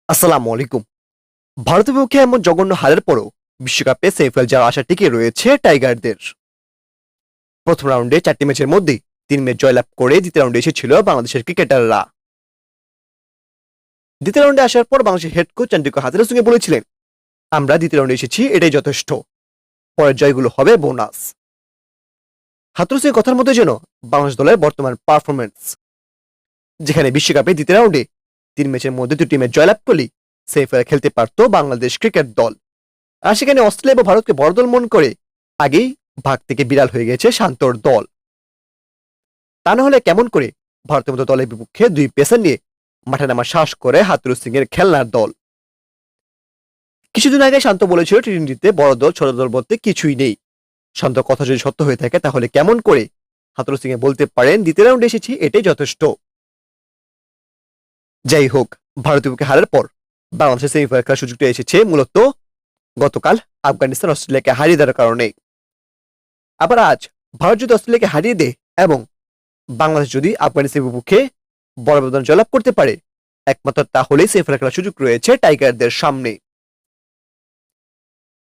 আসসালামু আলাইকুম। ভারতের বিপক্ষে এমন জঘন্য হারের পরও বিশ্বকাপে সেমিফাইনাল যাওয়ার আশা টিকে রয়েছে টাইগারদের। প্রথম রাউন্ডে 4টি ম্যাচের মধ্যে 3 ম্যাচ জয়লাভ করে দ্বিতীয় রাউন্ডে এসেছিল বাংলাদেশের ক্রিকেটাররা। দ্বিতীয় রাউন্ডে আসার পর বাংলাদেশের হেড কোচ চন্দ্রিকা হাথুরুর সঙ্গে বলেছিলেন, আমরা দ্বিতীয় রাউন্ডে এসেছি, এটাই যথেষ্ট, পরের জয়গুলো হবে বোনাস। হাথুরুর সঙ্গে কথার মধ্যে যেন বাংলাদেশ দলের বর্তমান পারফরমেন্স, যেখানে বিশ্বকাপে দ্বিতীয় রাউন্ডে 3 ম্যাচের মধ্যে 2টি ম্যাচ জয়লাভ করলেই সেমিফাইনাল খেলতে পারত বাংলাদেশ ক্রিকেট দল। আর সেখানে অস্ট্রেলিয়া এবং ভারতকে বড় দল মনে করে আগেই ভাগ থেকে বিড়াল হয়ে গেছে শান্তর দল। তা না হলে কেমন করে ভারতের মতো দলের বিপক্ষে 2 পেসার নিয়ে মাঠে নামার সাহস করে হাথুরু সিং এর খেলনার দল। কিছুদিন আগে শান্ত বলেছিল টি-টোয়েন্টিতে বড় দল ছোট দল বলতে কিছুই নেই। শান্ত কথা যদি সত্য হয়ে থাকে তাহলে কেমন করে হাথুরু সিং এ বলতে পারেন দ্বিতীয় রাউন্ডে এসেছি, এটাই যথেষ্ট। যাই হোক, ভারতের বিপক্ষে হারার পর বাংলাদেশের সেমিফাইনাল খেলার সুযোগটা এসেছে মূলত গতকাল আফগানিস্তান অস্ট্রেলিয়াকে হারিয়ে দেওয়ার কারণে। আবার আজ ভারত যদি অস্ট্রেলিয়াকে হারিয়ে দেয় এবং বাংলাদেশ যদি আফগানিস্তানের বিপক্ষে বড় ব্যবধান জয়লাভ করতে পারে, একমাত্র তাহলেই সেমিফাইনাল খেলার সুযোগ রয়েছে টাইগারদের সামনে।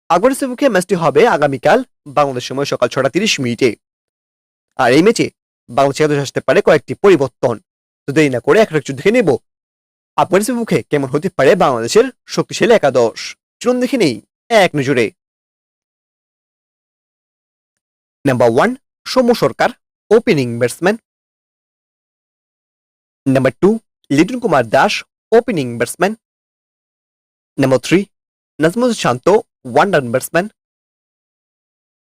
আফগানিস্তানের বিপক্ষে ম্যাচটি হবে আগামীকাল বাংলাদেশ সময় সকাল 6:30 আর এই ম্যাচে বাংলাদেশ একাদশে আসতে পারে কয়েকটি পরিবর্তন। তো দেরি না করে এক দেখে নেব আফগানিস্তানের মুখে কেমন হতে পারে বাংলাদেশের শক্তিশালী একাদশ। চলুন দেখে নেই এক নজরে। Number 1, Soumya Sarkar, opening batsman. Number 2, Liton Kumar Das, opening batsman. Number 3, Najmul Shanto, one down batsman.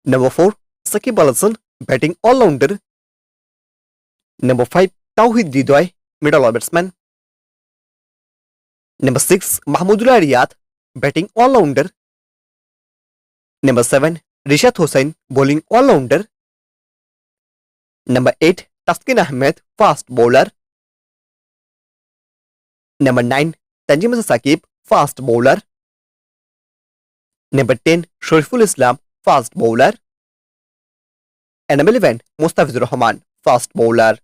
Number 4, Shakib Al Hasan, batting allrounder. Number 5, Towhid Hridoy, middle order batsman. Number 6, Mahmudullah Riyad, batting allrounder. Number 7, Rishad Hossain, bowling allrounder. Number 8, Taskin Ahmed, fast bowler. Number 9, Tanzim Hasan Sakib, fast bowler. Number 10, Shoriful Islam, fast bowler. Number 11, Mustafizur Rahman, fast bowler.